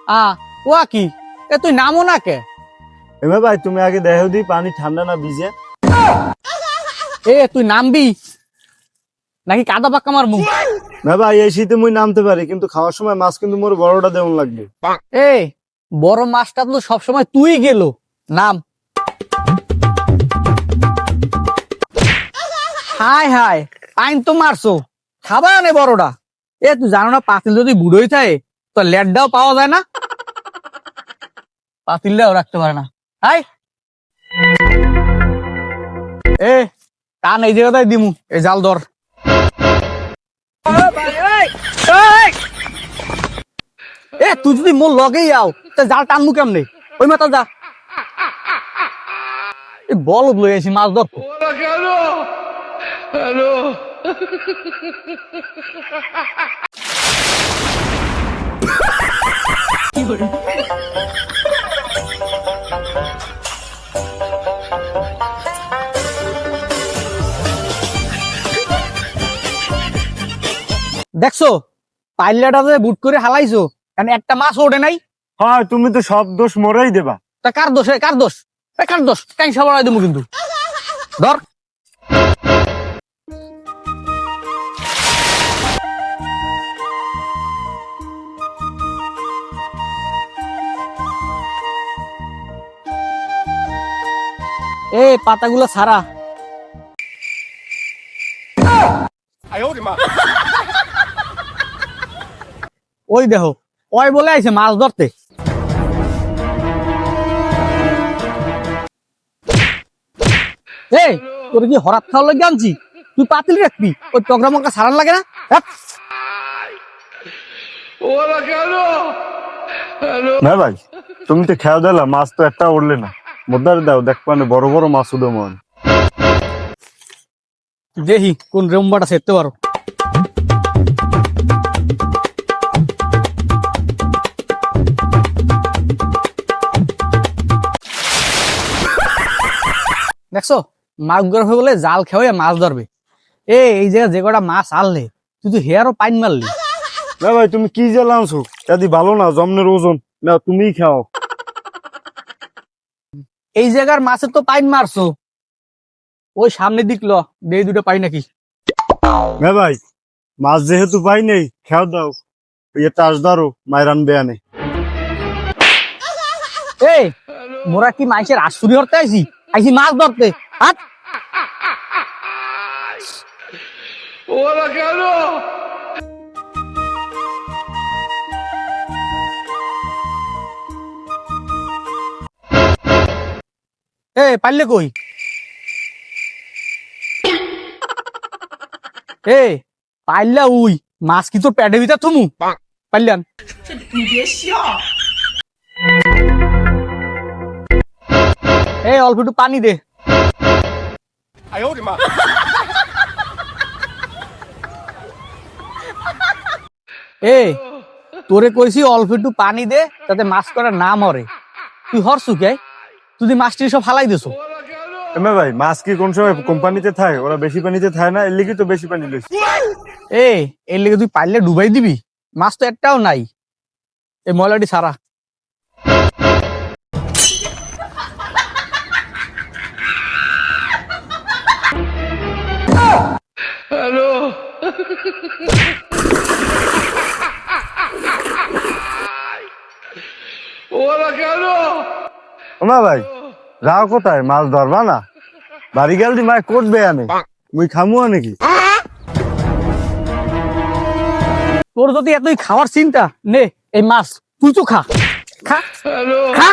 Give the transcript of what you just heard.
ওয়া কি এ তুই নামো না কে? এমে ভাই তুমি আগে দেখো দি পানি ঠান্ডা না ভিজে। এ তুই নামবি নাকি কাদা পাক্কা মারমু? না ভাই এই শীতে মুই নামতে পারি, কিন্তু খাওয়ার সময় মাছ কিন্তু মোর বড়টা দেওয়ান লাগবে। এ বড় মাছটা তো সবসময় তুই গেল নাম। হাই হাই পাইন তো মারছো, খাবা নে বড়টা। এ তুই জানো না পাতিল যদি বুড়োই থাকে তো লেটটাও পাওয়া যায় না, পাতিলটাও রাখতে পারে না। হাই এ টান এই জায়গাটাই দিমু, এই জাল ধর। এ তুই যদি মোর লগেই আও তা জাল টানমু কেমনে? ওই মাথা যা, এই বলদ লই আছি মাছ ধর। দেখছো পাইলাটাতে বুট করে হালাইছো, কারণ একটা মাছ ওঠে নাই। হ্যাঁ তুমি তো সব দোষ মোরাই দেবা। তা কার দোষ? কার দোষ? কার দোষ? কাই সবাই দেবো কিন্তু ধর। এ পাতাগুলো ছাড়া। ওই দেখো ওই বলে আইছে মাছ ধরতে। এই তোর কি হরাত খাওয়ার লাগে আনছি? তুই পাতিল রাখবি, ওই টগরা মগরা সারান লাগে না? না ভাই তুমি তো খেয়াল দিলা মাছ তো একটা উঠলে না, মোদার দাও দেখ মানে বড় বড় মাছ উদে মন। দেখি কোন রম্বাটা সেরতে পারো। দেখছো মাছ ধরবে বলে জাল খেয়ে মাছ ধরবে। এই জায়গা যে কটা মাছ আনলে তুই তো হেয়ারও পাইন মারলি। না ভাই তুমি কি যে লানছো দাদি ভালো না, জমনের ওজন না তুমিই খাও। এই জায়গার মাছের তো পাইন মারছো, ওই সামনে দিকলো দে দুটো পাই নাকি। না ভাই মাছ যেহেতু পাই নেই খেয়াল দাও, ইয়ে টাচ ধরো মাইরান বেয়ানে। এই মোরা কি মাইসের আশুরি ধরতে আইছি? আইছি মাছ ধরতে। হাত এ পারলে কই? এ পাইলা উই মাছ কি তোর পেটের ভিতর থুমু? পাইলান এ অল্প একটু পানি দে। এ তোরে কইছি অল্প একটু পানি দে যাতে মাছ করা না মরে, তুই হরছু কে? তুই মাছটি সব ফালাই দিছো। এমে ভাই মাছ কি কোন সময় কোম্পানিতে থাকে? ওরা বেশি পানিতে থাকে না, এর লিগে তো বেশি পানি লইছে। এর লেগে তুই পারলে ডুবাই দিবি? মাছ তো একটাও নাই, এই ময়লাটি সারা। হ্যালো ওমা ভাই রাও কোথায়? মাছ ধরবা না? বাড়ি গেল দি মায় কোট বেয়ানে মুই খামুয়া নাকি? তোর যদি এতই খাওয়ার চিন্তা নে এই মাছ তুই তো খা খা খা।